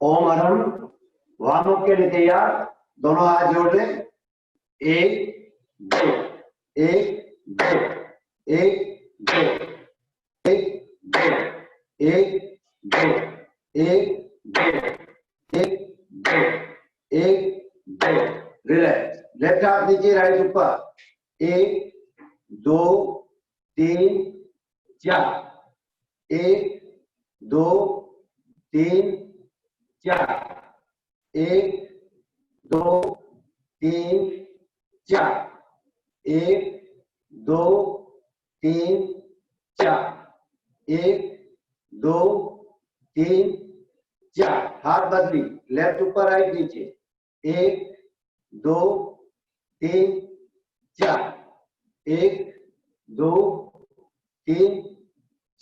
ओम अरहम वामों के लिए तैयार, दोनों हाथ जोड़ लें। 1 2 1 2 1 2 1 2 1 2 1 2 1 2 1 2। रिलैक्स। लेफ्ट हाथ नीचे, राइट ऊपर। 1 2 3 4 1 2 3 4 1 2 3 4 1 2 3 4 1 2 3 4। हाथ बदली, लेफ्ट ऊपर राइट नीचे। 1 2 3 4 1 2 3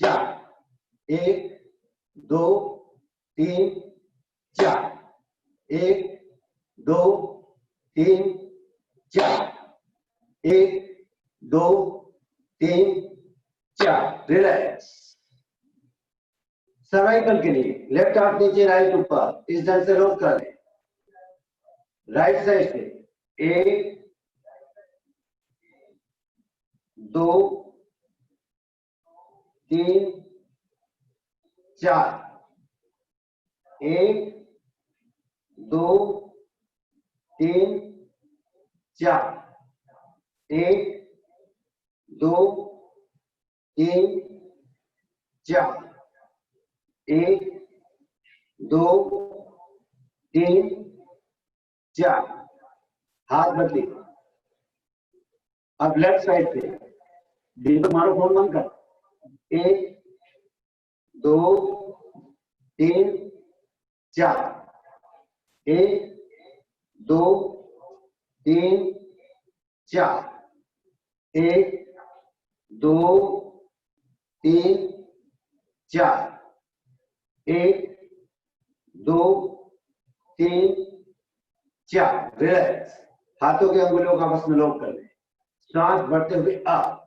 4 1 2 3 4 1 2 3 4 1 2 3 4। रिलैक्स। सर्वाइकल के लिए लेफ्ट हाथ नीचे, राइट ऊपर। इस ढंग से रोक कर लें। राइट साइड से 1 2 3 4 1 2 3 4 1 2 3 4 1 2 3 4। हाथ बदली। अब लेफ्ट साइड पे दिन को मारो, फोन बंद कर। 1 2 3 4 1 2 3 4 1 2 3 4 1 2 3 4। रिलैक्स। हाथों के अंगुलियों का आपस में लॉक कर लें। सांस भरते हुए अप,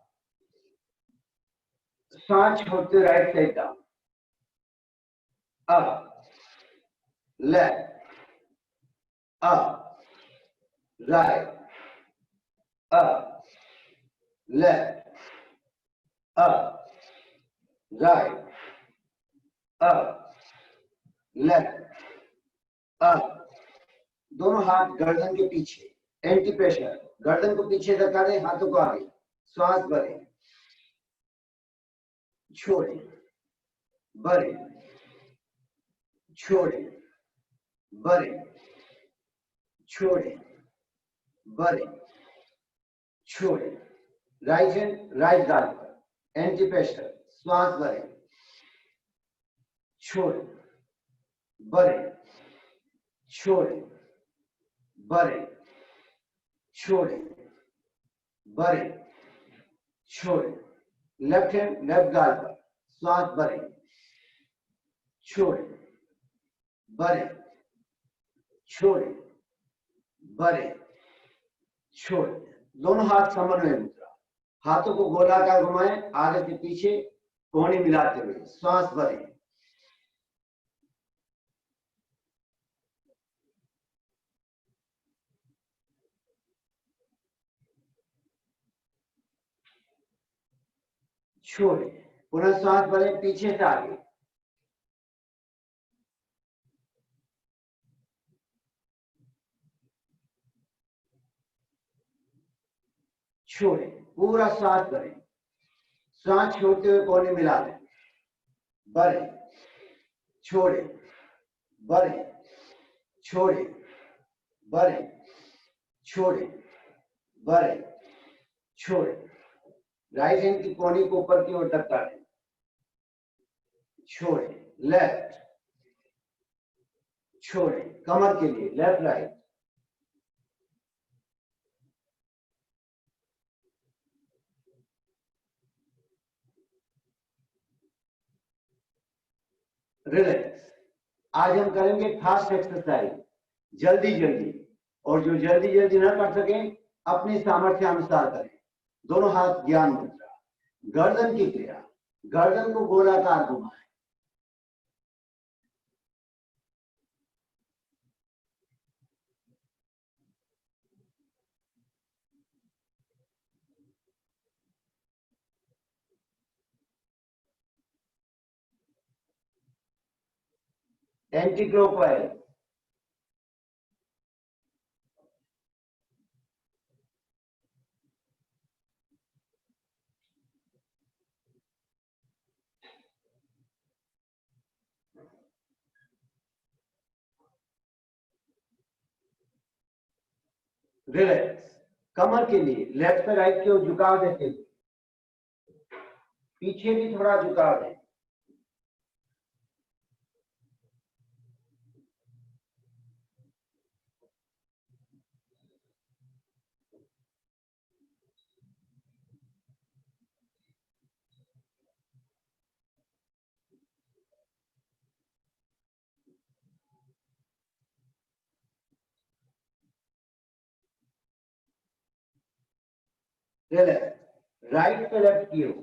सांस छोड़ते right side down, up left, up right, up left, up right, up left, up. दोनों हाथ गर्दन के पीछे, एंटी प्रेशर। गर्दन को पीछे धक्का दें, हाथों को आगे। श्वास भरें, छोड़ें, भरें, छोड़ें, भरें, छोड़ें, भरें, छोड़ें। राइट हैंड राइट गाल पर, एंटी प्रेशर। श्वास भरें, छोड़ें, भरें, छोड़ें, भरें, छोड़ें, भरें, छोड़ें। लेफ्ट हैंड लेफ्ट गाल पर, श्वास भरें, छोड़ें, भरें, छोड़ें, भरें, छोड़ें। दोनों हाथ समन्वय मुद्रा। हाथों को गोलाकार घुमाएं, आगे से पीछे कोहनी मिलाते हुए। श्वास भरें, छोड़ें, पुनः श्वास भरें, पीछे से आगे, छोड़ें, पूरा श्वास भरें। श्वास छोड़ते हुए कोहनी मिला लें। भरें, छोड़ें, भरें, छोड़ें, भरें, छोड़ें, भरें, छोड़ें। राइट हैंड की कोहनी को ऊपर की ओर धक्का दें, छोड़ें, लेफ्ट, छोड़ें, कमर के लिए लेफ्ट राइट, रिलैक्स। आज हम करेंगे फास्ट एक्सरसाइज, जल्दी जल्दी। और जो जल्दी जल्दी ना कर सके, अपनी सामर्थ्य अनुसार करें। दोनों हाथ ज्ञान मुद्रा। गर्दन की क्रिया, गर्दन को गोलाकार घुमाएं, एंटी क्लॉकवाइज, रिलैक्स। कमर के लिए लेफ्ट से राइट की ओर झुकाव देते हुए पीछे भी थोड़ा झुकाव दें। रिलैक्स। राइट से लेफ्ट की ओर,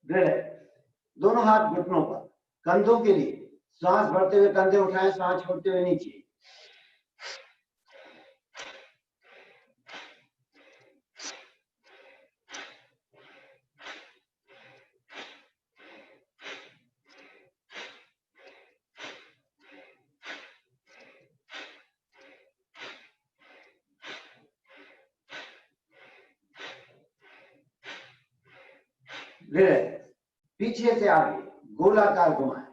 रिलैक्स। दोनों हाथ घुटनों पर। कंधों के लिए सांस भरते हुए कंधे उठाएं, सांस छोड़ते हुए नीचे। रिलैक्स। पीछे से आगे गोलाकार घुमाएं।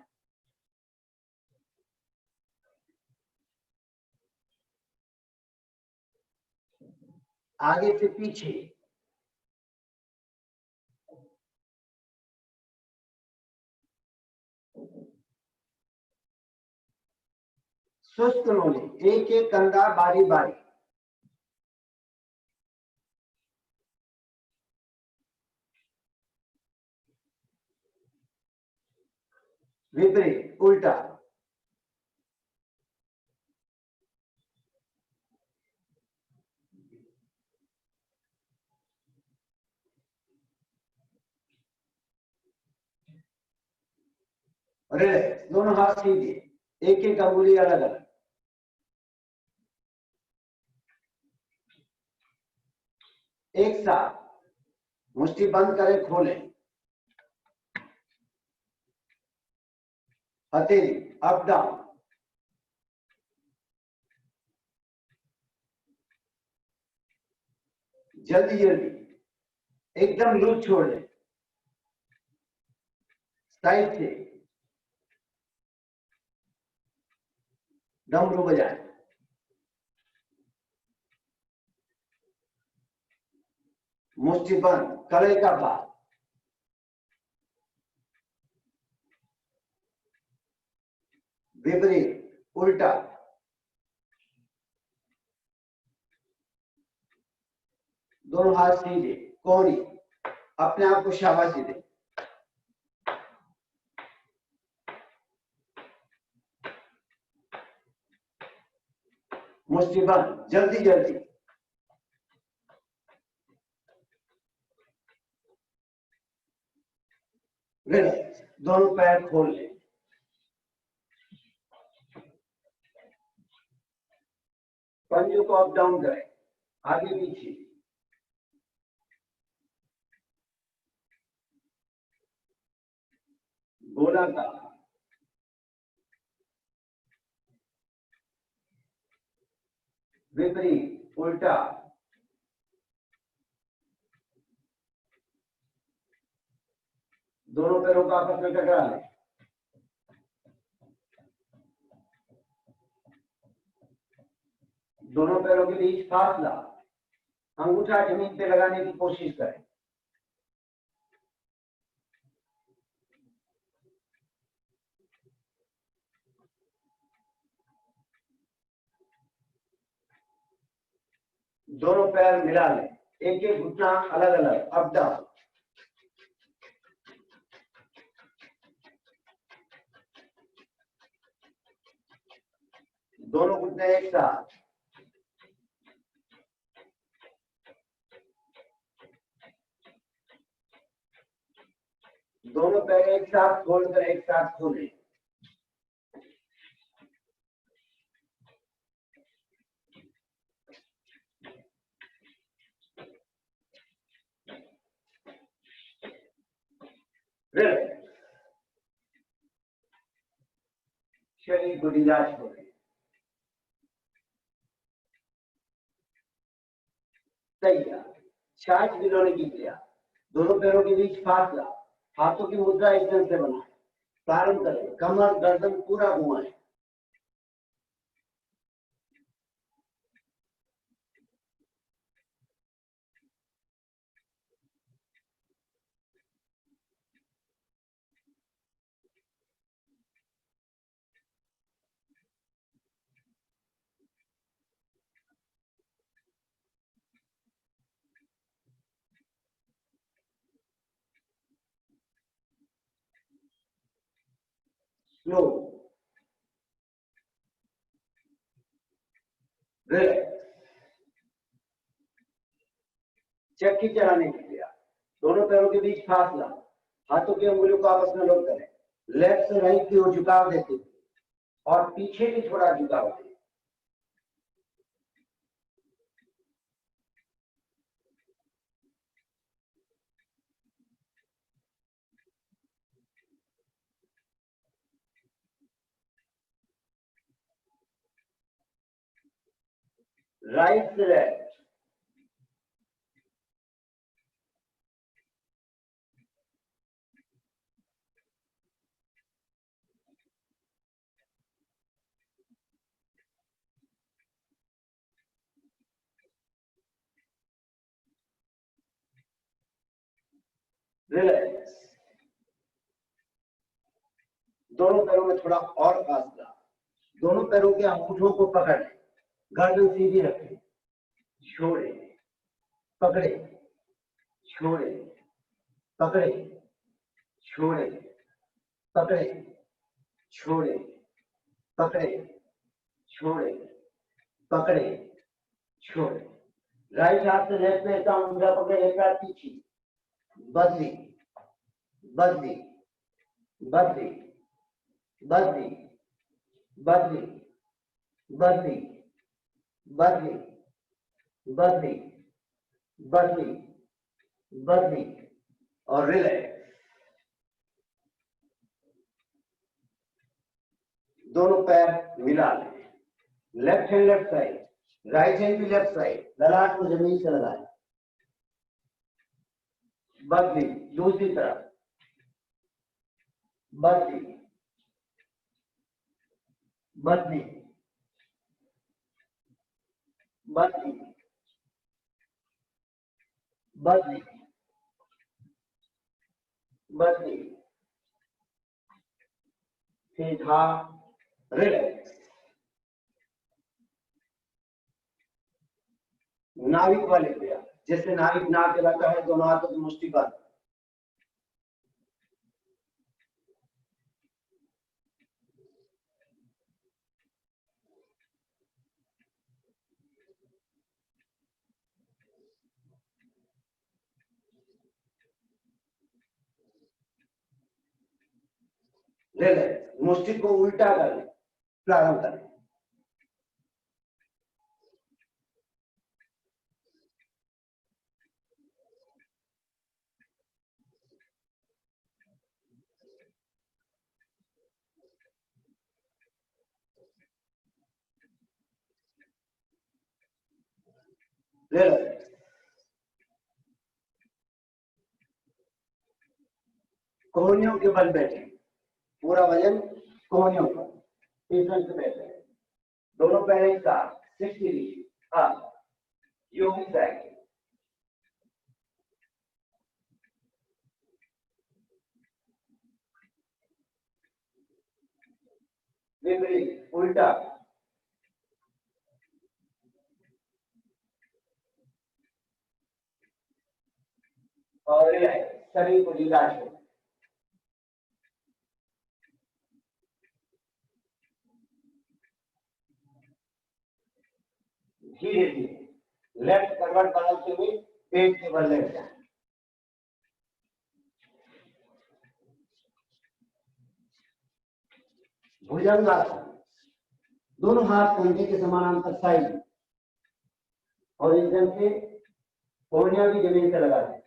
आगे से पीछे, सुस्त होने, एक एक कंधा बारी बारी। विपरीत, उल्टा। रिलैक्स। दोनों हाथ सीधे, एक एक अंगुली अलग अलग। एक साथ मुट्ठी बंद करें, खोलें। हथेली अप डाउन। जल्दी जल्दी, एकदम लूज छोड़ लें। साइड से डमरू बजाएं। मुट्ठी बंद, कड़े का भार। विपरीत, उल्टा। दोनों हाथ सीधे, कोहनी। अपने आप को शाबाशी दें। मुट्ठी बंद, जल्दी जल्दी। रिलैक्स। दोनों पैर खोल लें। पंजों को अप डाउन करें, आगे पीछे। गोलाकार। विपरीत, उल्टा। दोनों पैरों का आपस में टकरा लें। दोनों पैरों के बीच फासला, अंगूठा जमीन पे लगाने की कोशिश करें। दोनों पैर मिला लें, एक एक घुटना अलग अलग, अप डाउन। दोनों घुटने एक साथ। दोनों पैर एक साथ खोलकर एक साथ खोलें। शरीर को ढीला छोड़ें। तैयार। छाछ भिगोने की क्रिया। दोनों पैरों के बीच फासला, हाथों की मुद्रा इस तरह से बनाएं। प्रारंभ करें, कमर गर्दन पूरा घुमाएं। स्लो, चक्की चलाने की क्रिया। दोनों पैरों के बीच फासला, हाथों की उंगलियों को आपस में लॉक करें। लेफ्ट से राइट की ओर झुकाव देते हुए और पीछे भी थोड़ा झुकाव दें। राइट से लेफ्ट, रिलैक्स। दोनों पैरों में थोड़ा और फासला। दोनों पैरों के अंगूठों को पकड़ें, गर्दन सीधी रखें, छोड़े, पकड़े, छोड़े, पकड़े, छोड़े, पकड़े, छोड़े, पकड़े, छोड़े, पकड़े, छोड़े। राइट हाथ से लेफ्ट में का मुंडा पकड़े, एक हाथ पीछे, बदली, बदली, बदली, बदली, बदली, बदली, बदली, बदली, बदली, बदली और रिलैक्स। दोनों पैर मिला लें। Left hand left side, right hand भी लेफ्ट साइड। ललाट को जमीन से लगाएं। बदली, दूसरी तरफ, बदली, बदली, बदली, बदली, बदली, सीधा, रिलैक्स। नाविक वाले क्रिया, जैसे नाविक नाव चलाता है, दोनों हाथों की मुट्ठी बंद। रिलैक्स। मुट्ठी को उल्टा करें, प्रारंभ करें। रिलैक्स। कोहनियों के बल बैठे, पूरा वजन कोहनियों पर इस तरह से बैठे। दोनों पैर एक साथ 60 डिग्री अप, योगी साइकिल। विपरीत, उल्टा, और रिलैक्स। शरीर को ढीला छोड़ें। धीरे धीरे लेफ्ट करवट बदलते हुए पेट के बल लेट जाए। भुजंगासन, दोनों हाथ कंधे के समानांतर साइड और इंजन से कोहनियां भी जमीन से लगा दें।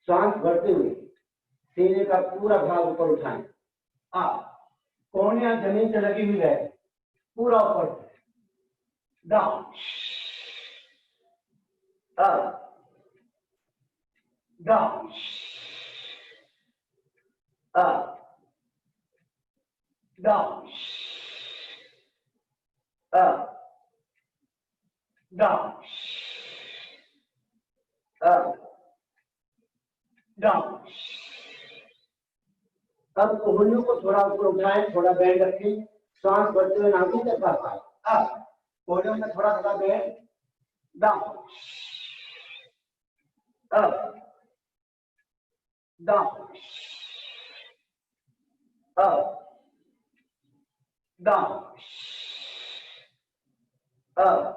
श्वास भरते हुए सीने का पूरा भाग ऊपर उठाएं। कोहनियां जमीन से लगी हुई रहे, पूरा ऊपर down up down up down up down up down. अब कोहनियों को थोड़ा ऊपर उठाएं, थोड़ा बैंड रखें, सांस भरते हुए नाभि तक का पाए। अब कोहनियों में थोड़ा थोड़ा band down up down up down up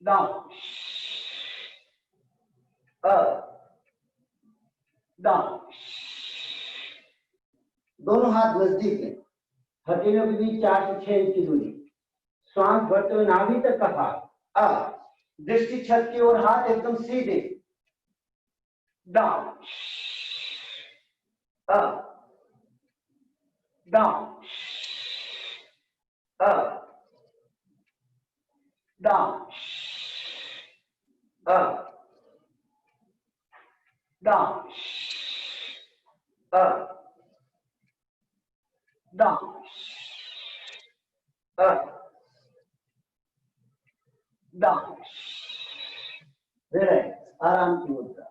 down up down. दोनों हाथ नजदीक हैं, हथेलियों के बीच 4 से 6 इंच की दूरी। श्वास भरते हुए नाभि तक का भाग। दृष्टि छत की ओर, हाथ एकदम सीधे। Down up down up down up down up down up down. आराम की मुद्रा।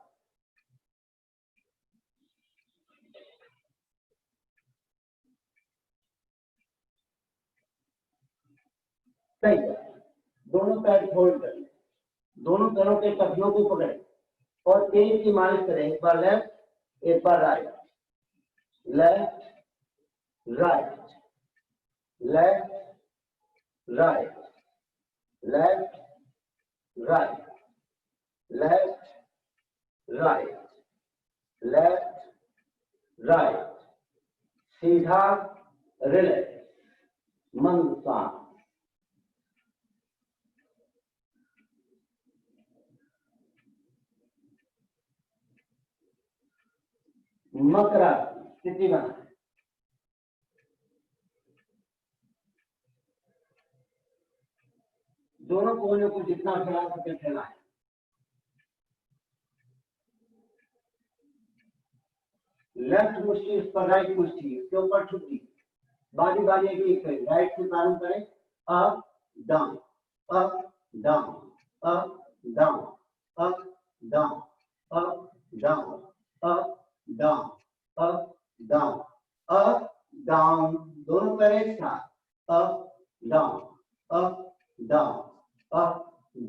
सही है। दोनों पैर फोल्ड करें, दोनों पैरों के कब्जों को पकड़ें और तेज की मालिश करें। एक बार लेफ्ट, एक बार right, left right, left right, left right, left right, left right. सीधा रिलैक्स, मन शांत। मकरा स्थिति बना, दोनों कोहनियों को जितना फैला सके फैलाएं। लेफ्ट मुष्टि इस पर, राइट मुष्टि इसके ऊपर छुट्टी। बारी बारी एक करें, राइट से प्रारंभ करें। Up down up down up down up down up down up down up down up down. दोनों पैर एक साथ। Up down up down up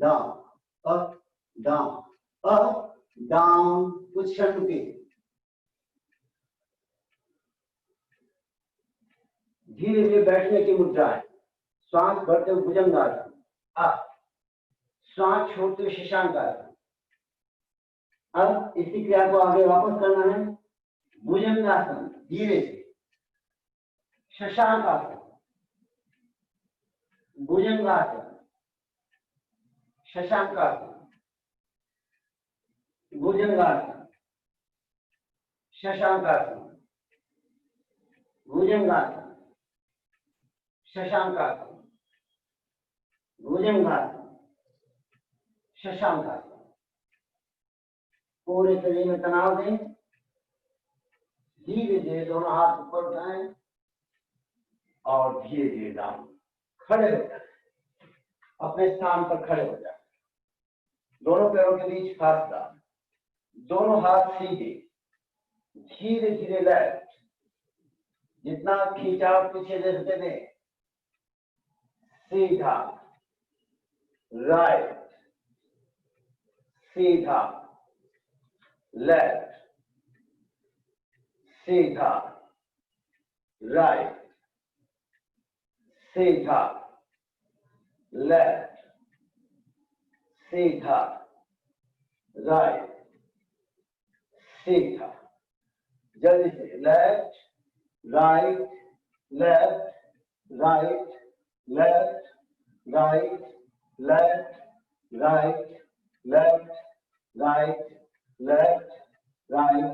down up down up down. कुछ क्षण रुके। धीरे धीरे बैठने की मुद्रा है। श्वास भरते हुए भुजंगासन, श्वास छोड़ते हुए शशांकासन। अब इसी क्रिया को आगे वापस करना है। भुजंगासन धीरे से, शशांकासन, भुजंगासन, शशांकासन, भुजंगासन, शशांकासन, भुजंगासन, शशांकासन, भुजंगासन, शशांकासन। पूरे शरीर में तनाव दें। धीरे धीरे दोनों हाथ ऊपर उठाएं और धीरे धीरे डाउन। खड़े हो जाए, अपने स्थान पर खड़े हो जाए। दोनों पैरों के बीच फासला, दोनों हाथ सीधे। धीरे धीरे लेफ्ट, जितना खिंचाव पीछे दे सकते थे। सीधा राइट, सीधा लेफ्ट, सीधा राइट, सीधा लेफ्ट, सीधा राइट, सीधा। जल्दी से left right left, right, left, right, left, right, left, right, left, right,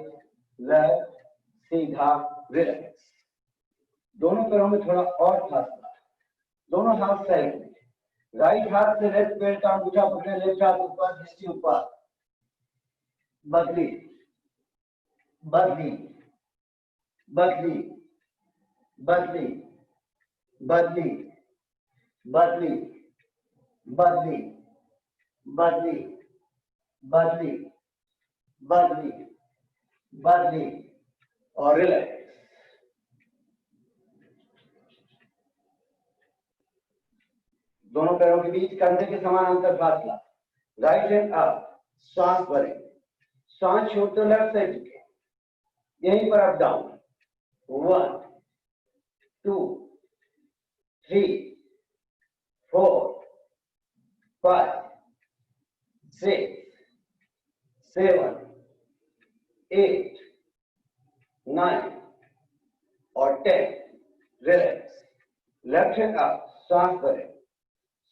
left, सीधा, रिलैक्स। दोनों पैरों में थोड़ा और फासला, दोनों हाथ साइड में, राइट हाथ से लेफ्ट पैर का अंगूठा पकड़े, लेफ्ट हाथ ऊपर, दृष्टि ऊपर, बदली बदली बदली बदली बदली बदली बदली बदली बदली बदली बदली और रिलैक्स। दोनों पैरों के बीच कंधे के समान अंतर फासला, राइट हैंड अप, सांस भरें, सांस छोड़ते लेफ्ट साइड झुके, यहीं पर अप डाउन, 1 2 3 4 5 6 7 8 9 और 10, रिलैक्स। लेफ्ट हैंड अप, सांस भरें,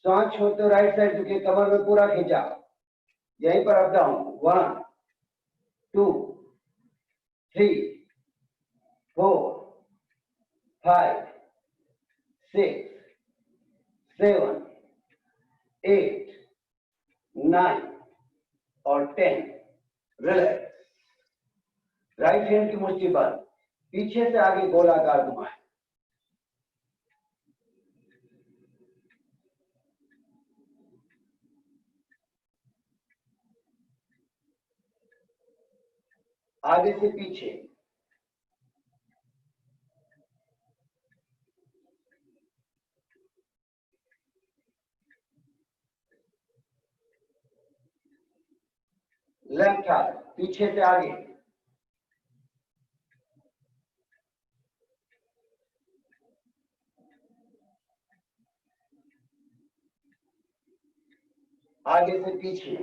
सांस छोड़ते राइट साइड झुके, कमर में पूरा खींचा, यहीं पर अप डाउन, 1 2 3 4 5 6 7 8 9 और 10, रिलैक्स। राइट हैंड की मुट्ठी बंद, पीछे से आगे गोलाकार घुमाएं, आगे से पीछे, लेफ्ट हाथ पीछे से आगे, आगे से पीछे,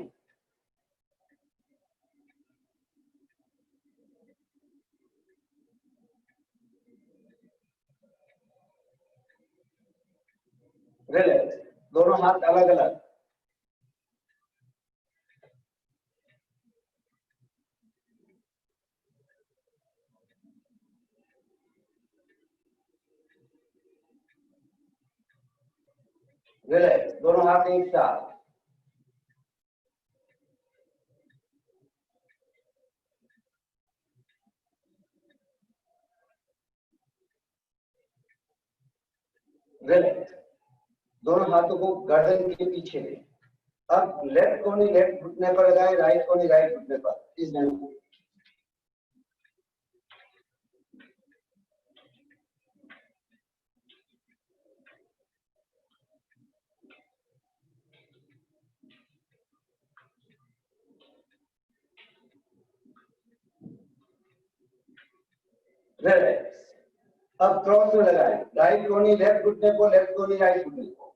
रिलैक्स। दोनों हाथ अलग अलग, रिलैक्स। दोनों हाथ एक साथ, रिलैक्स। दोनों हाथों को गर्दन के पीछे लें। अब लेफ्ट कोनी लेफ्ट घुटने पर लगाए, राइट कोनी राइट घुटने पर, इस ढंग से। रिलैक्स। अब क्रॉस में लगाए, राइट कोनी लेफ्ट घुटने को, लेफ्ट कोनी राइट घुटने को,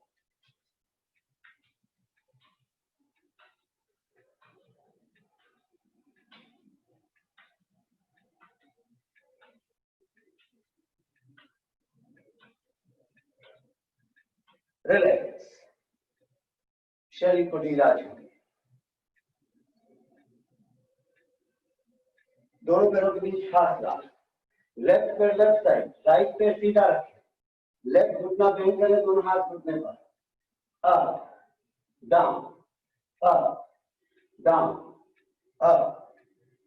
रिलैक्स। शरीर को ढीला छोड़िए। दोनों पैरों के बीच फासला, लेफ्ट पैर लेफ्ट साइड, राइट पैर सीधा रखें, लेफ्ट घुटना बेंड करें, दोनों हाथ घुटने पर, up down up down up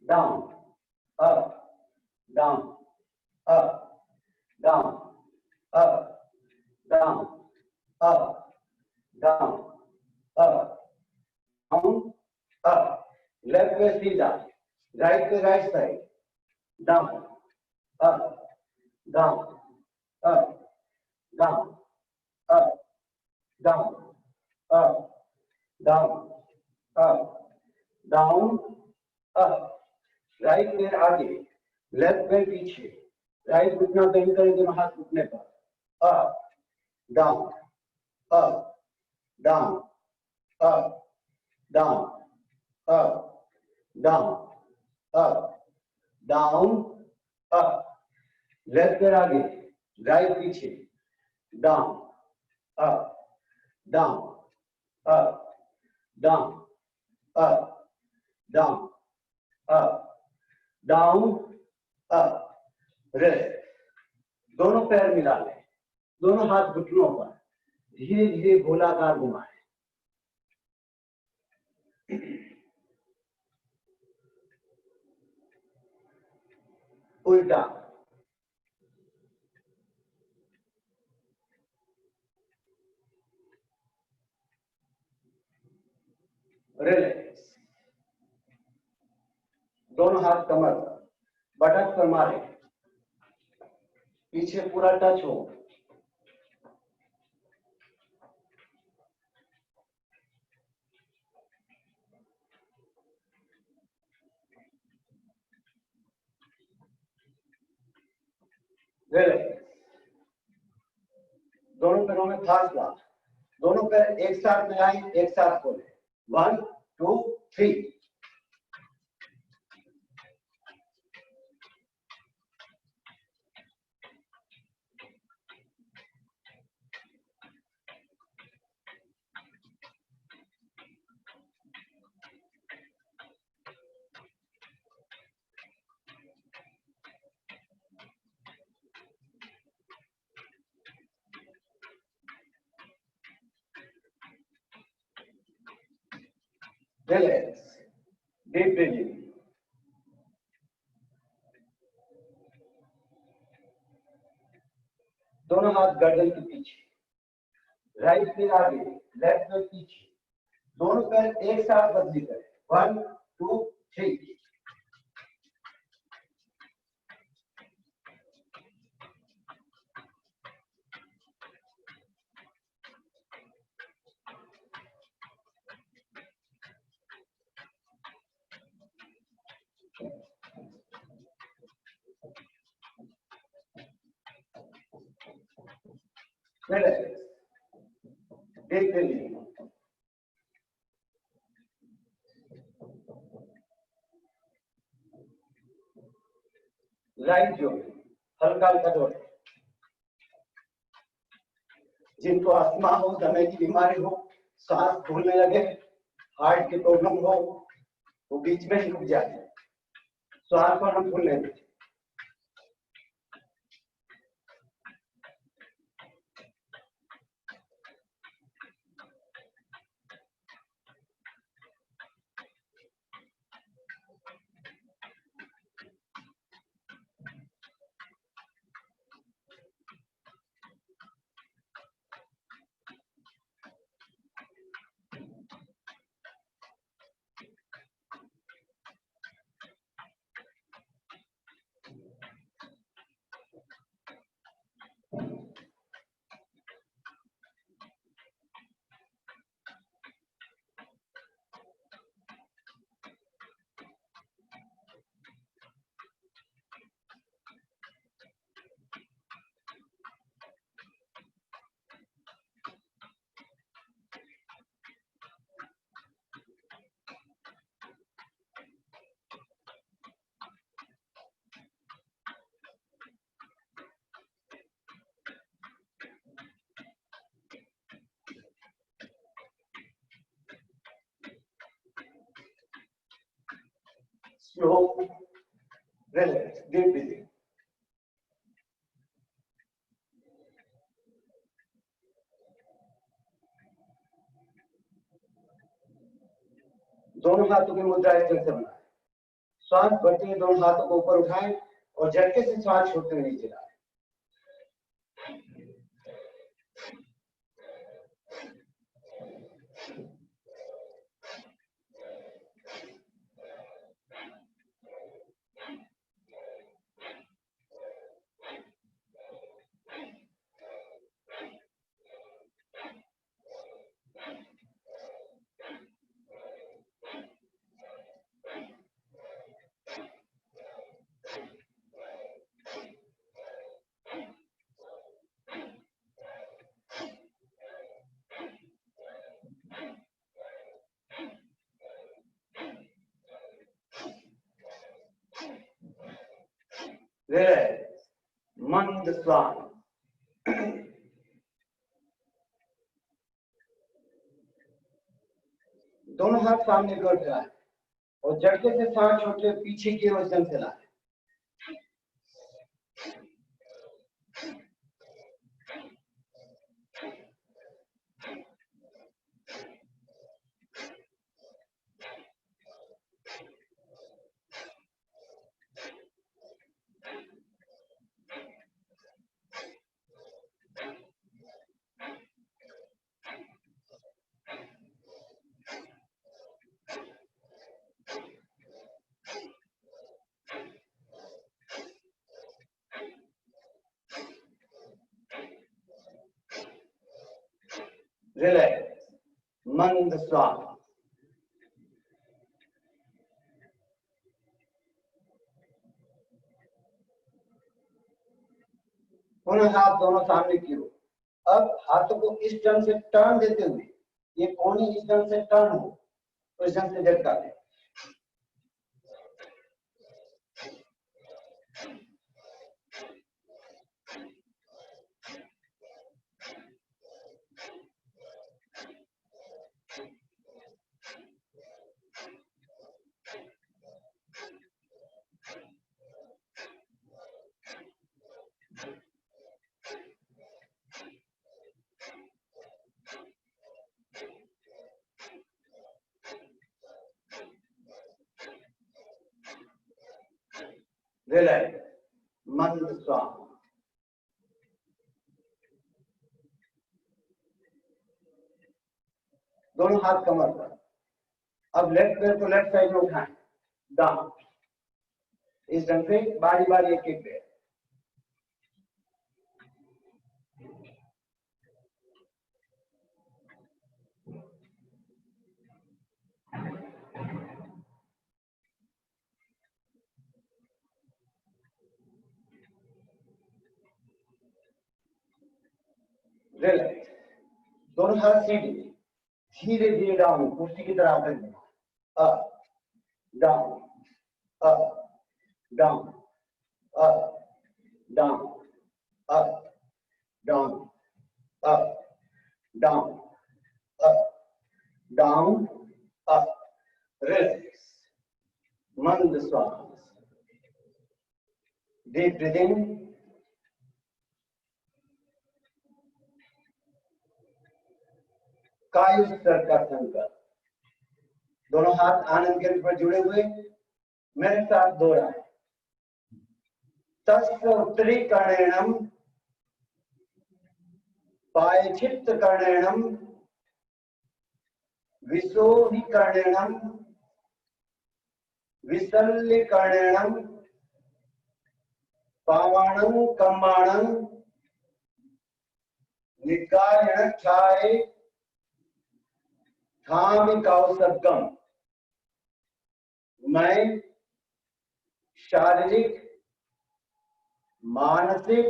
down up down up down up down up down up down up. Left पैर सीधा, राइट पे right side, down up down up down up down up down up down up. Right पैर आगे, left पैर पीछे, right घुटना bend करें, दोनों हाथ घुटने पर, up down up down up down up down up down up. Left पैर आगे, राइट पीछे, down up down up down up down up down up rest. दोनों पैर मिला लें, दोनों हाथ घुटनों पर, धीरे धीरे गोलाकार घुमाएं। उल्टा, रिलैक्स। दोनों हाथ कमर पर, बटक पर मारे, पीछे पूरा टच हो। रिलैक्स। दोनों पैरों में फासला, दोनों पैर एक साथ मिलाएं, एक साथ खोलें। 1 2 3। Relax. Deep breathing. दोनों हाथ गर्दन के पीछे, राइट पैर आगे, लेफ्ट पैर पीछे, दोनों पैर एक साथ बदली करें। 1 2 3। Relax. Deep breathing. राइट जो हल्का हल्का दौड़े। जिनको अस्थमा हो, दमे की बीमारी हो, सांस फूलने लगे, हार्ट की प्रॉब्लम हो, वो बीच में ही रुक जाए, श्वास पर हम फूलने दें। Slow, relax, deep breathing. दोनों हाथों की मुद्रा इस तरह से बनाएं। श्वास बढ़ते हुए दोनों हाथों को ऊपर उठाएं और झटके से श्वास छोड़ते हुए नीचे लाएं। Relax, मंद श्वास। दोनों हाथ सामने की ओर फैलाएं और झटके से सांस छोड़ते हुए पीछे की ओर वजन फैलाएं। रिलैक्स, मंद श्वास। पुनः हाथ दोनों सामने की ओर। अब हाथों को इस ढंग से टर्न देते हुए ये कोने इस ढंग से टर्न हो तो इस ढंग से झटका दें। रिलैक्स, मंद श्वास। दोनों हाथ कमर पर। अब लेफ्ट पैर को लेफ्ट साइड में उठाएं, डाउन। इस ढंग से बारी बारी एक एक पैर। रिलैक्स, दोनों हाथ सीधे धीरे धीरे डाउन, कुर्सी की तरह करें। Up down, up down, up down, up down, up down, up down, up. Relax, मंद श्वास। Deep breathing. कायुस्तर का संकल्प। दोनों हाथ आनंद केंद्र पर जुड़े हुए मेरे साथ दोहराएं। तस्य उत्तरीकर्णेनम पायचित्तकर्णेनम विशोधिकर्णेनम विशल्यकर्णेनम पावाणं कम्बाणं निकायनक्षाय धामिकौसर्गम। मैं शारीरिक, मानसिक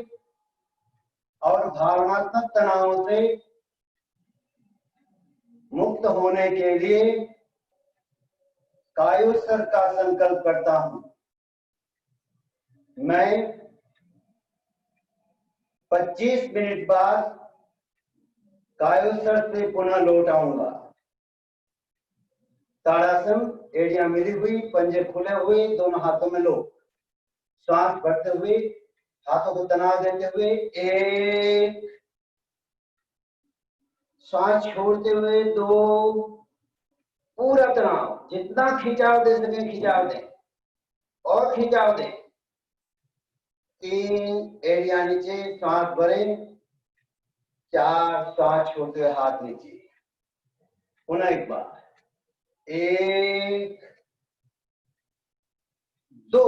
और भावनात्मक तनाव से मुक्त होने के लिए कायोत्सर्ग का संकल्प करता हूं। मैं 25 मिनट बाद कायोत्सर्ग से पुनः लौट आऊंगा। ताड़ासन, एड़ियां मिली हुई, पंजे खुले हुए, दोनों हाथों में लो। श्वास भरते हुए, हाथों को तनाव देते हुए, एक। श्वास छोड़ते हुए, दो। पूरा तनाव, जितना खिंचाव दे सके खिंचाव दें और खिंचाव दें। 3, एड़ियां नीचे, श्वास भरे। 4, श्वास छोड़ते हुए हाथ नीचे। पुनः एक बार, 1, 2,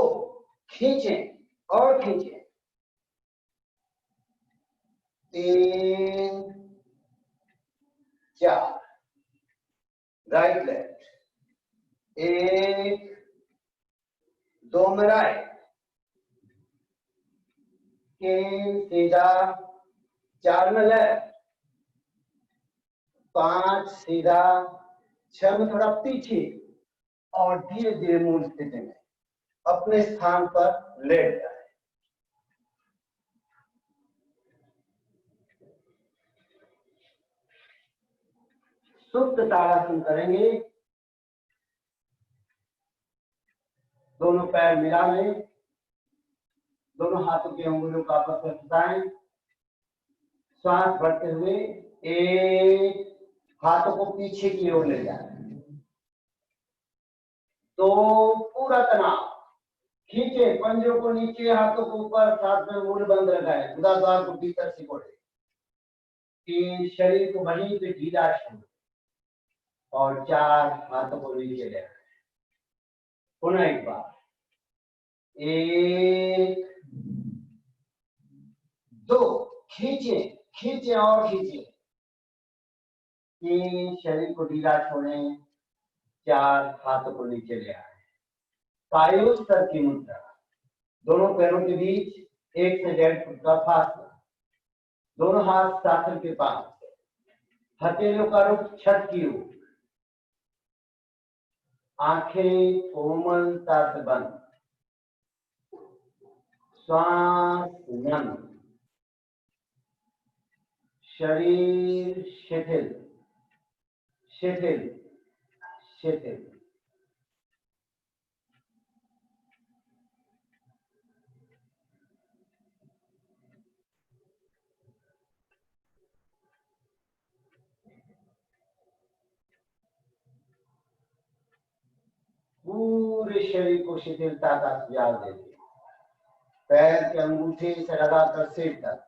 खींचें और खींचें। 3, 4, राइट लेफ्ट। 1, 2 में राइट, 3 सीधा, 4 में लेफ्ट, 5 सीधा, 6 में थोड़ा पीछे और धीरे धीरे मूल स्थिति में अपने स्थान पर लेट जाए। सुप्त ताड़ासन करेंगे। दोनों पैर मिला लें, दोनों हाथों की अंगुलियों का आपस में फंसाएं, श्वास भरते हुए एक, हाथों को पीछे की ओर ले जाए, तो पूरा तनाव खींचे, पंजों को नीचे, हाथों को ऊपर, साथ में मुंह बंद रखाए, गुदाद्वार को भीतर सिकोड़े, तीन, शरीर को वहीं पे ढीला छोड़े, और चार, हाथों को नीचे ले आए। पुनः एक बार, एक, दो, खींचे खींचे और खींचे, तीन, शरीर को ढीला छोड़ें, चार, हाथों को नीचे ले आए। कायोस्तर की मुद्रा, दोनों पैरों के बीच 1 से 1.5 फुट का फासला, दोनों हाथ शास्त्र के पास, हथेलियों का रुख छत की ओर, आंखें कोमलता से बंद, श्वास नम, शरीर शिथिल शिथिल शिथिल। पूरे शरीर को शिथिलता का सुझाव देते, पैर के अंगूठे से लगाकर सिर तक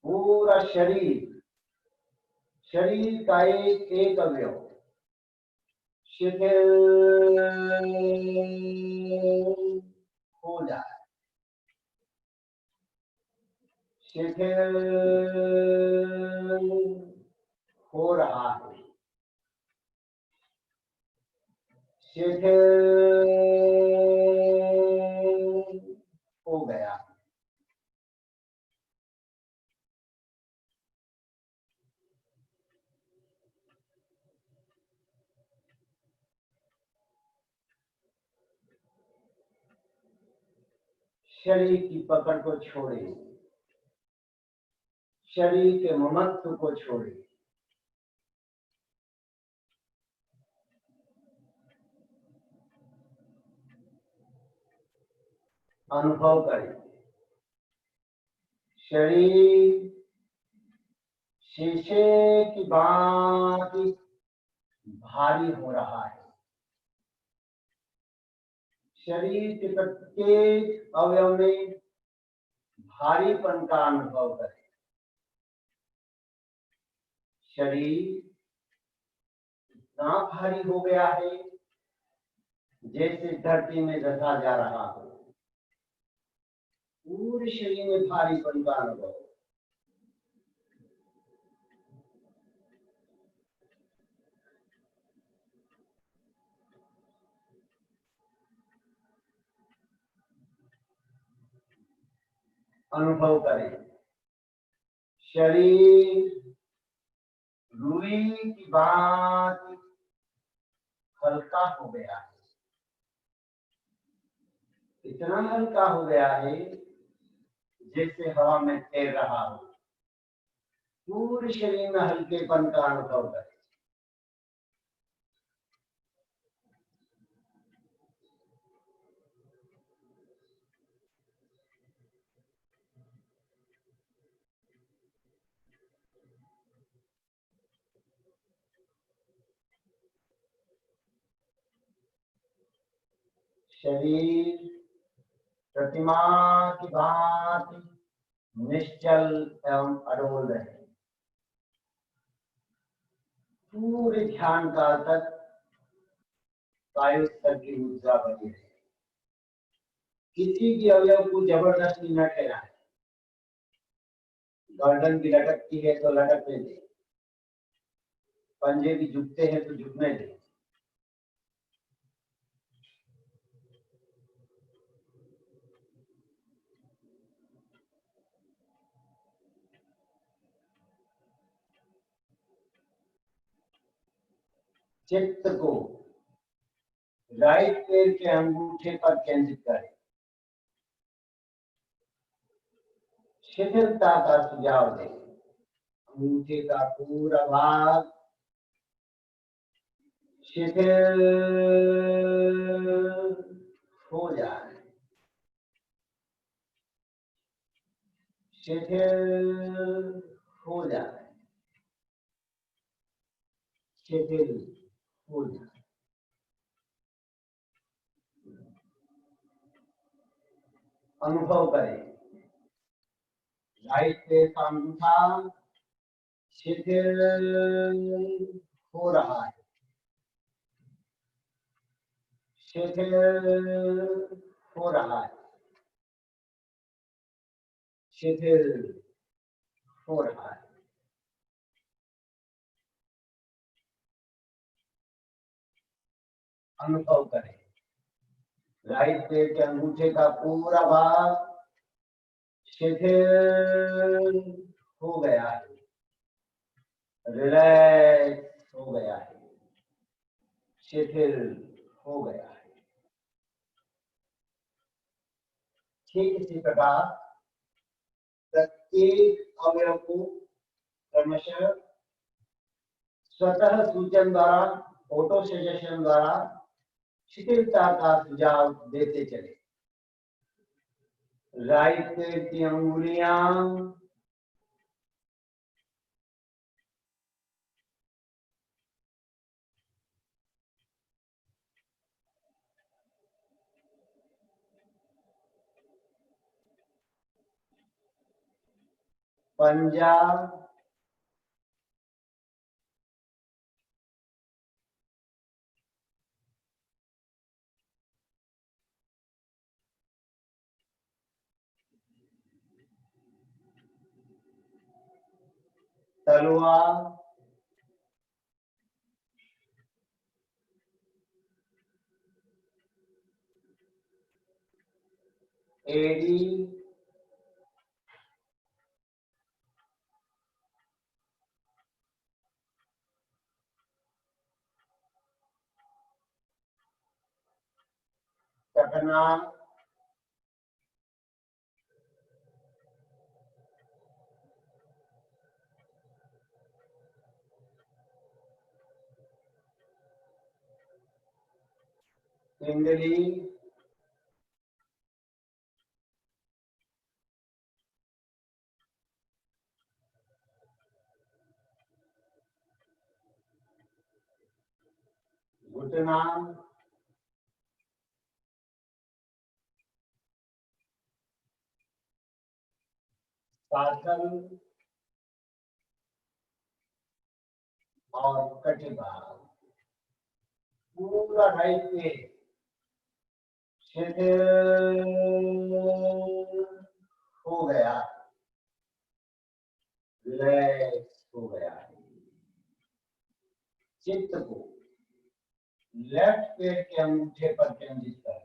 पूरा शरीर, शरीर का एक एक अवयव शिथिल हो जाए, शिथिल हो रहा है, शिथिल हो गया। शरीर की पकड़ को छोड़े, शरीर के ममत्व को छोड़े, अनुभव करें, शरीर शीशे की भांति भारी हो रहा है, शरीर के प्रत्येक अवयव में भारीपन का अनुभव करें, शरीर इतना भारी हो गया है जैसे धरती में धंसा जा रहा हो, पूरे शरीर में भारीपन का अनुभव। अनुभव करें, शरीर रुई की भांति हल्का हो गया है, इतना हल्का हो गया है जैसे हवा में तैर रहा हो, पूरे शरीर में हल्केपन का अनुभव करें। शरीर प्रतिमा की भांति निश्चल एवं अडोल रहे, पूरे ध्यान काल तक कायोस्तर की मुद्रा बनी रहे, किसी भी अवयव को जबरदस्ती न ठहराए, गर्दन भी लटकती है तो लटकने दे, पंजे भी झुकते हैं तो झुकने दे, चित्त को राइट पैर के अंगूठे पर केंद्रित करें, शिथिलता का सुझाव दें, अंगूठे का पूरा भाग शिथिल हो जाए, शिथिल हो जाए, शिथिल हो जाए। अनुभव करें, राइट पैर का अंगूठा शिथिल हो रहा है, शिथिल हो रहा है, शिथिल हो रहा है। अनुभव करें, राइट पैर के अंगूठे का पूरा भाग शिथिल हो गया है, रिलैक्स हो गया है, शिथिल हो गया है। ठीक इसी प्रकार प्रत्येक अवयव को क्रमशः स्वतः सूचन द्वारा, ऑटो सजेशन द्वारा शिथिलता का सुझाव देते चले। राइट पैर की अंगुलियां पंजा, तलवा, एड़ी, टखना, पिंडली, घुटना, साधन और कटिभाग। पूरा राइट पैर शिथिल हो गया, रिलैक्स हो गया है। चित्त को लेफ्ट पैर के अंगूठे पर केंद्रित कर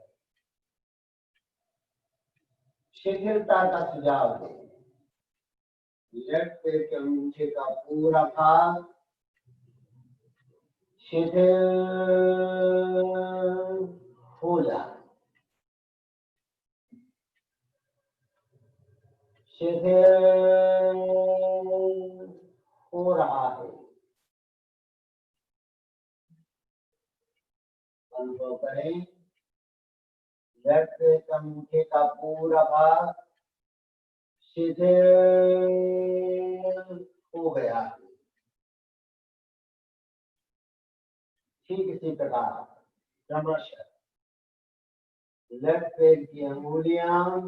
शिथिलता का सुझाव दे। लेफ्ट पैर के अंगूठे का पूरा भाग शिथिल हो जाए, शिथिल हो रहा है। अनुभव करें, लेफ्ट पैर के अंगूठे का पूरा भाग शिथिल हो गया। ठीक इसी प्रकार क्रमशः लेफ्ट पैर की अंगुलियां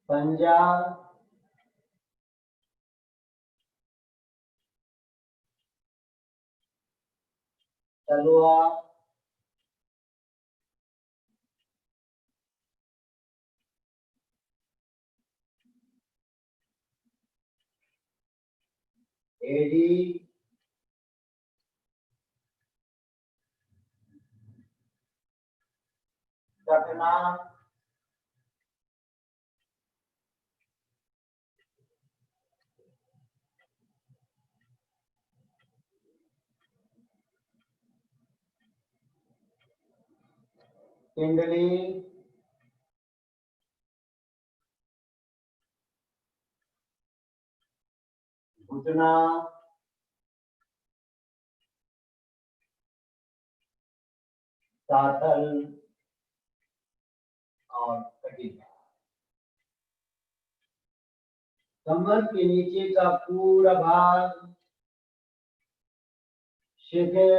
पंजा, तलवा, एड़ी, टखना, पिंडली, घुटना, साथल और कटिका। कमर के नीचे का पूरा भाग शिथिल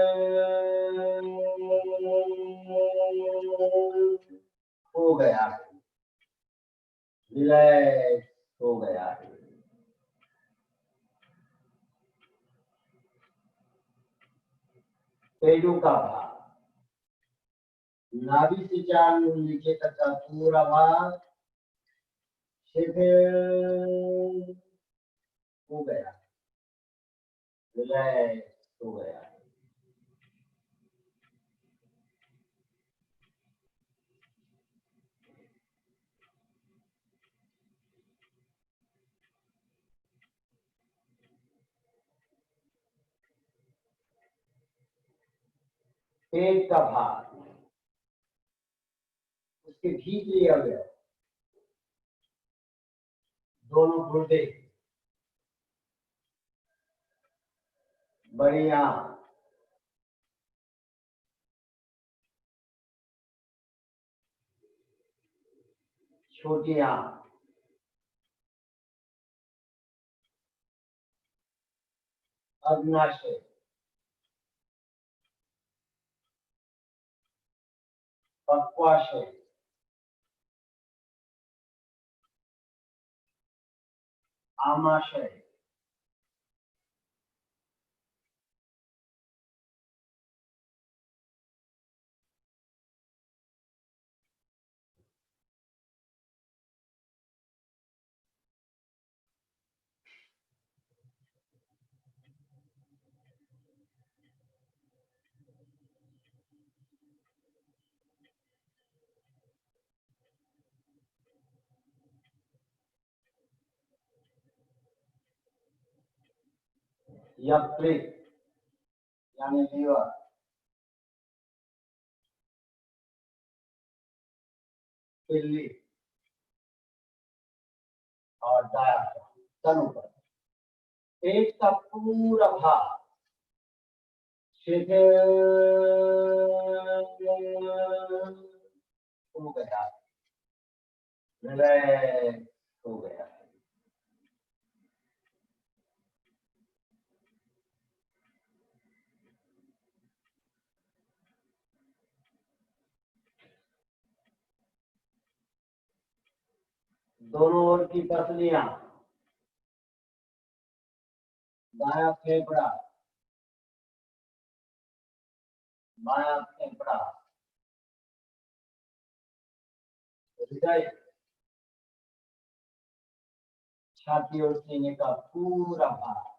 हो गया है, रिलैक्स हो गया है। पेड़ों का भाग, नाभि से 4 अंगुल नीचे तक का पूरा भाग शिथिल हो गया, रिलैक्स हो गया। पेट का भाग, उसके भीतरी अवयव, दोनों गुर्दे, बड़ी आंख, छोटी आंख, अग्नाशय, पक्वाशय, आमाशय, यकृत यानी लीवर, पिल्ली और डायाफ्राम, तनुपद। पेट का पूरा भाग शिथिल हो गया, रिलैक्स हो गया। दोनों ओर की पसलियां, दायां फेफड़ा, बायां फेफड़ा, हृदय, छाती और सीने का पूरा भाग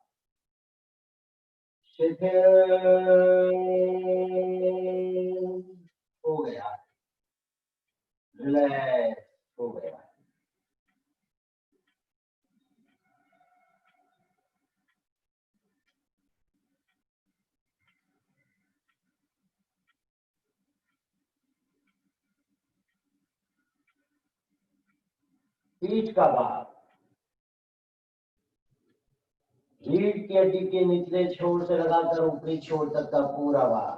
शिथिल हो गया, रिलैक्स हो गया। पीठ का भाग, रीढ़ की हड्डी के निचले छोर से लगाकर ऊपरी छोर तक का पूरा भाग,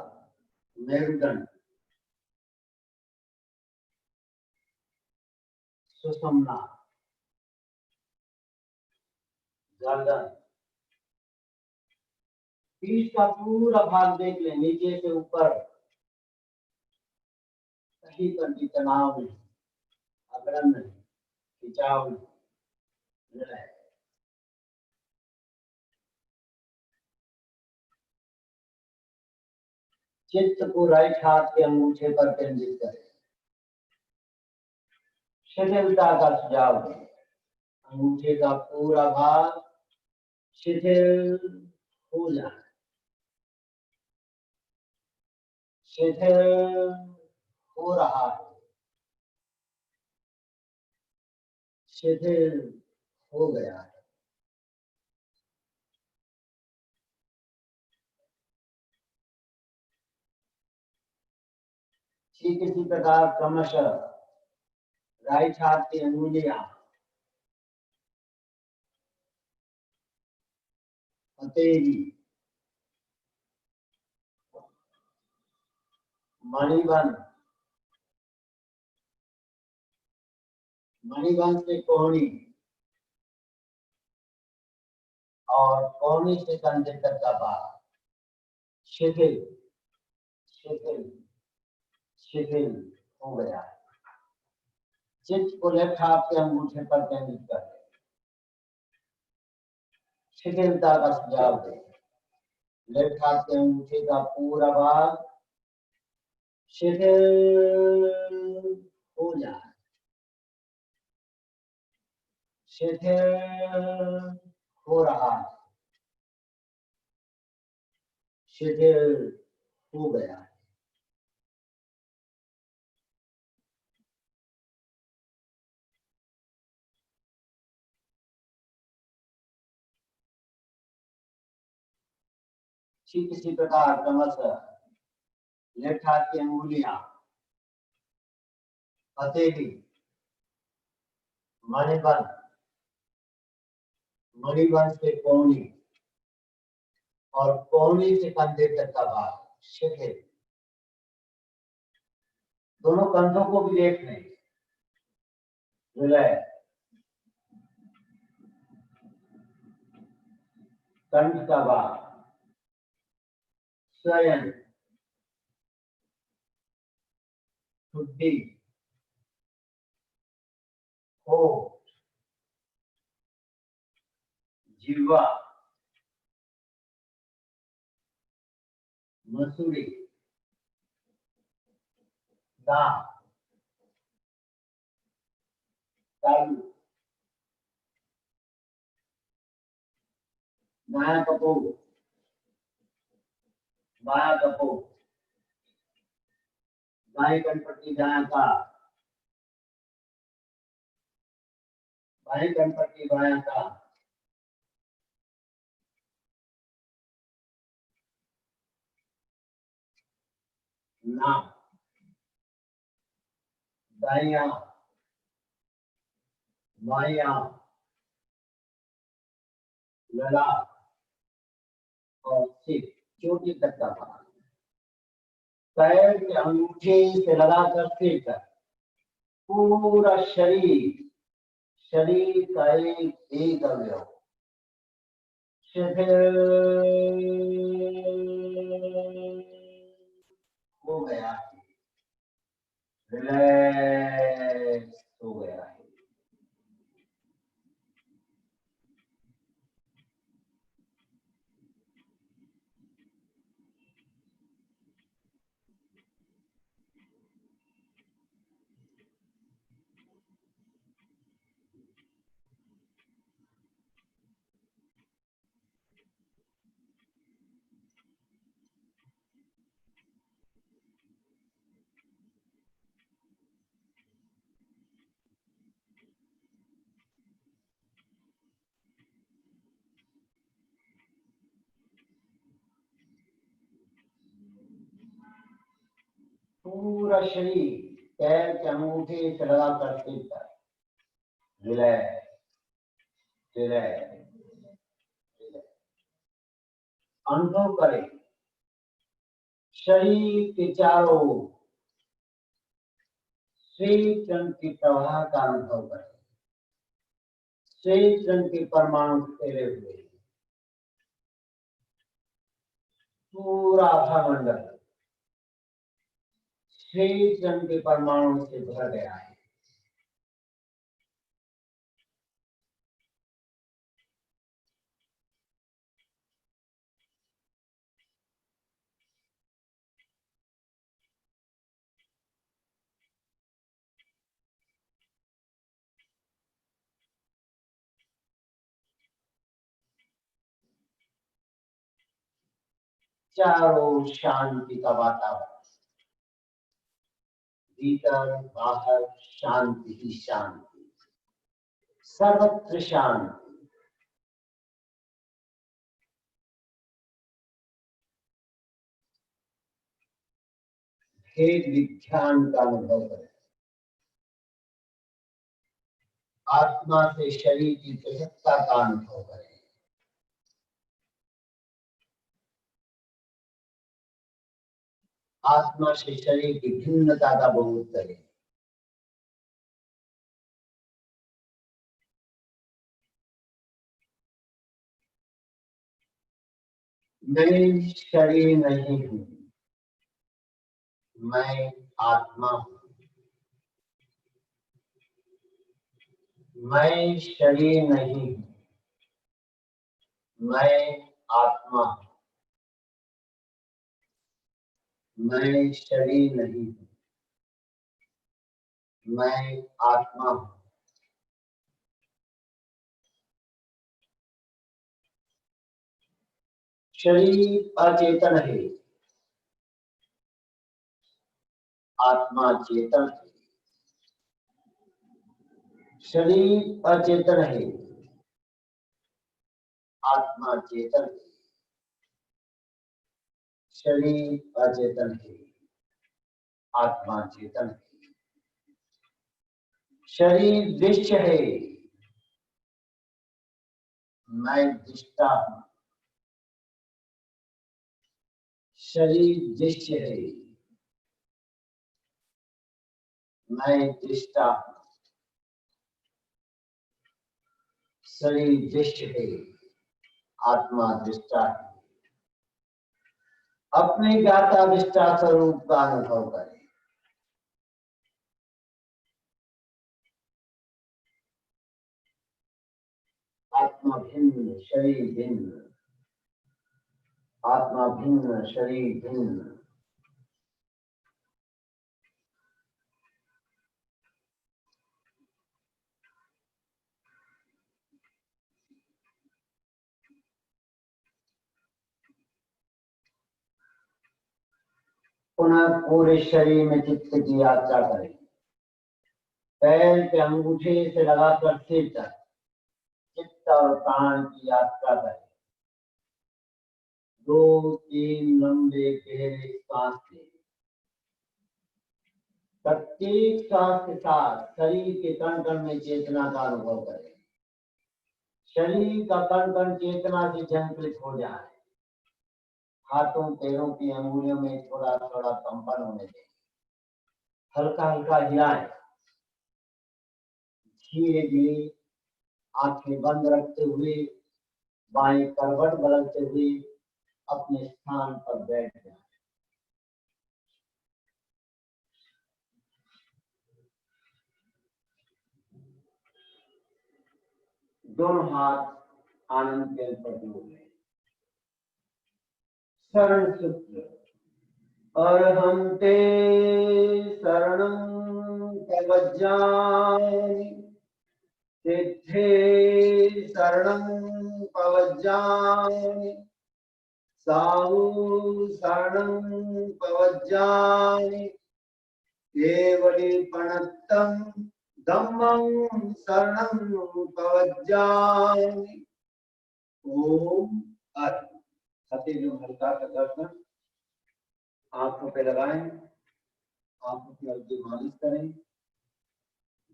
मेरुदंड, सुषुम्ना, गर्दन। पीठ का पूरा भाग देख ले, नीचे से ऊपर कहीं पर भी तनाव नहीं, अकड़न नहीं, खिंचाव नहीं, रिलैक्स। चित्त को राइट हाथ के अंगूठे पर केंद्रित करें, शिथिलता का सुझाव दें, अंगूठे का पूरा भाग शिथिल हो जाए, शिथिल हो रहा है, शिथिल हो गया है। ठीक इसी प्रकार क्रमशः राइट हाथ की अंगुलियां हथेली, मणिबंध, मणिबंध से कोहनी और कोहनी से कंधे तक का भाग शिथिल शिथिल शिथिल हो गया है। चित्त को लेफ्ट हाथ के अंगूठे पर केंद्रित कर दे, शिथिलता का सुझाव दे। लेफ्ट हाथ के अंगूठे का पूरा भाग शिथिल हो जाए, शिथिल हो रहा है, शिथिल हो गया है। ठीक इसी प्रकार क्रमशः लेफ्ट हाथ की अंगुलियां, हथेली, मणिबंध, मणिबंध से कोहनी और कोहनी से कंधे तक का भाग शिथिल। दोनों कंधों को भी देख लें, विलय, कंठ का भाग, शयन, ठुड्डी, होठ, जिह्वा, मसूड़ी, दांत, तालू, दायां कपोल, बायां कपोल, दाएं कनपट्टी, दायां कान, बाएं कनपट्टी, बायां कान, नाक, दाईं आंख, बाईं आंख, ललाट और सिर, चोटी तक का भाग। पैर के अंगूठे से लगाकर सिर तक पूरा शरीर, शरीर का एक अवयव शिथिल हो गया है, रिलैक्स हो गया है। पूरा शरीर पैर के अंगूठे से लगाकर सिर तक रिलैक्स, रिलैक्स, अनुभव करें शरीर के चारों ओर श्वेत रंग के प्रवाह का अनुभव करें। श्वेत रंग के परमाणु फैले हुए, पूरा आभामंडल श्वेत रंग के परमाणु से भर गया है। चारों शांति का वातावरण, भीतर बाहर शांति ही शांति, सर्वत्र शांति। भेद विज्ञान का अनुभव करें, आत्मा से शरीर की पृथकता का अनुभव करें। आत्मा से शरीर की भिन्नता का बोध करें। मैं शरीर नहीं हूं, मैं आत्मा हूं। मैं शरीर नहीं हूं, मैं आत्मा हूं। मैं शरीर नहीं हूं, मैं आत्मा हूं। शरीर अचेतन है, आत्मा चेतन है। शरीर अचेतन है, आत्मा चेतन है। शरीर अचेतन है, आत्मा चेतन है। शरीर दृश्य है, मैं दृष्टा हूं। शरीर दृश्य है, मैं दृष्टा हूं। शरीर दृश्य है, आत्मा दृष्टा है। अपने ज्ञाता दृष्टा स्वरूप का अनुभव करें। आत्मा भिन्न, शरीर भिन्न। आत्मा भिन्न, शरीर भिन्न। पुनः पूरे शरीर में चित्त की यात्रा करें। पैर के अंगूठे से लगाकर सिर तक चित्त और प्राण की यात्रा करें। 2-3 लंबे गहरे सांस लें। प्रत्येक सांस के साथ शरीर के कण कण में चेतना का अनुभव करें। शरीर का कण कण चेतना से झंकृत हो जाए। हाथों पैरों की अंगुलियों में थोड़ा थोड़ा कंपन होने दें। हल्का हल्का हिलाएं। धीरे धीरे आंखें बंद रखते हुए बाएं करवट बदलते हुए अपने स्थान पर बैठ जाएं। दोनों हाथ आनंद के ऊपर जोड़ लें। शरण सूत्र। अरहंते शरणं प्रव्रजामि, सिद्धे शरणं प्रव्रजामि, साहु शरणं प्रव्रजामि, केवलीपणत्तं धम्मं शरणं प्रव्रजामि। ओम अर्थ। जो हल्का सा दर्शन आंखों पे लगाएं, आंखों की हल्की मालिश करें।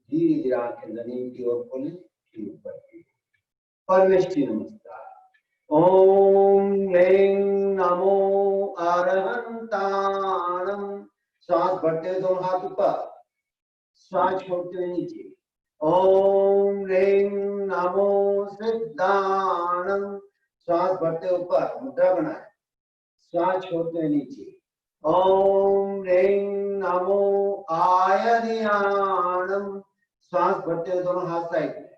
धीरे धीरे आंखें जमीन की ओर खोलें, फिर ऊपर की। परमेष्टि नमस्कार। ओम ह्रीं नमो अरहंताणं। श्वास भरते दोनों हाथ ऊपर, श्वास छोड़ते हुए नीचे। ओम ह्रीं नमो सिद्धाणं। श्वास भरते ऊपर, मुद्रा बनाए, श्वास छोड़ते हुए नीचे। ओम ह्रीं नमो आयर्याणं। श्वास भरते हुए दोनों हाथ साइड में,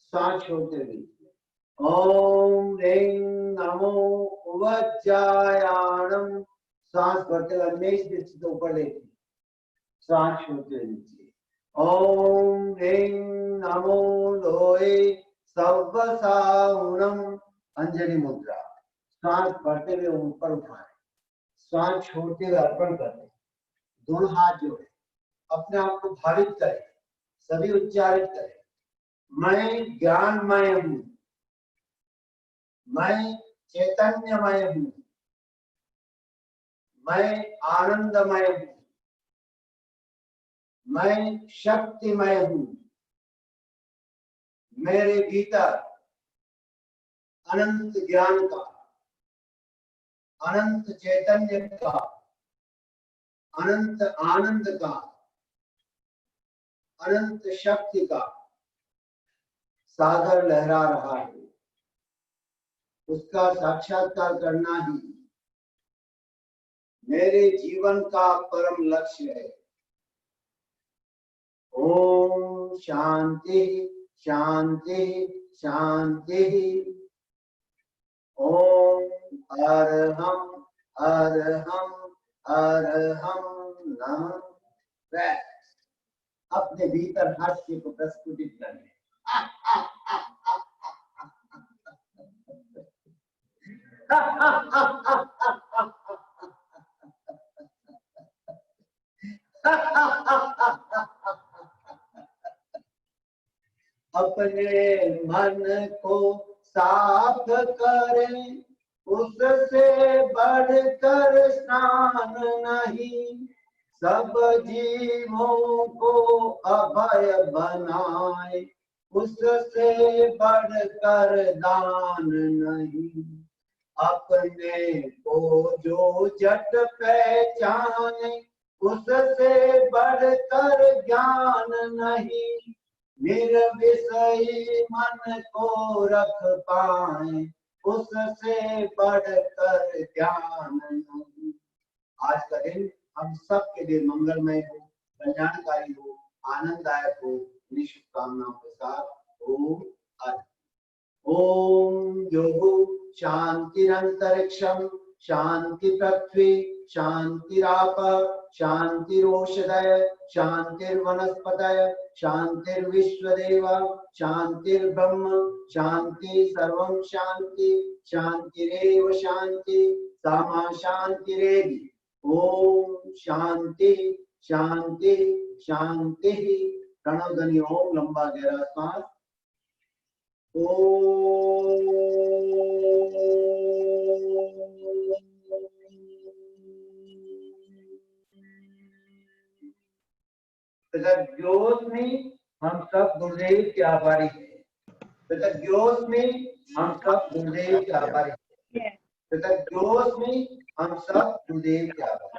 श्वास छोड़ते हुए नीचे। ओम ह्रीं नमो वज्रायाणं। श्वास भरते हुए अन्य दृष्टि ऊपर लेते, श्वास छोड़ते हुए नीचे। ओम ह्रीं नमो लोहे सर्वसाहुणं। अंजलि मुद्रा। श्वास भरते हुए ऊपर उठाएं, श्वास छोड़ते हुए अर्पण करें। दोनों हाथ जोड़े, अपने आप को भावित करें, सभी उच्चारित करें। मैं ज्ञानमय हूं, मैं चैतन्यमय हूं, मैं आनंदमय हूं, मैं शक्तिमय हूं। मेरे भीतर अनंत ज्ञान का, अनंत चैतन्य का अनंत आनंद का, अनंत शक्ति का सागर लहरा रहा है, उसका साक्षात्कार करना ही मेरे जीवन का परम लक्ष्य है। ओम शांति शांति शांति। ओम अरहम अरहम अरहम नमः। अपने भीतर हास्य को प्रस्फुटित करें। अपने मन को साफ करें, उससे बढ़कर स्नान नहीं। सब जीवों को अभय बनाए, उससे बढ़कर दान नहीं। अपने को जो जट पहचाने, उससे बढ़कर ज्ञान नहीं। निर्विषयी मन को रख पाए, उससे बढ़कर ज्ञान नहीं। आज का दिन हम सबके लिए मंगलमय हो, कल्याणकारी हो, आनंददायक हो। इन्हीं शुभकामनाओं के साथ ओम आदि। ओम यो शांतिरंतरिक्षम शांति पृथ्वी शांतिराप शांतिरोषधय शांतिर्वनस्पतय शांतिर्विश्वदेव शांतिर्ब्रह्म शांति सर्वं शांति शांतिरेव शांति सामा शांतिरेधि। ओम शांति शांति शांति। प्रणव ध्वनि ओम, लंबा गहरा श्वास। प्रगट में हम सब गुरुदेव के आभारी हैं। प्रगट में हम सब गुरुदेव के आभारी हैं। प्रगट में हम सब गुरुदेव के आभारी।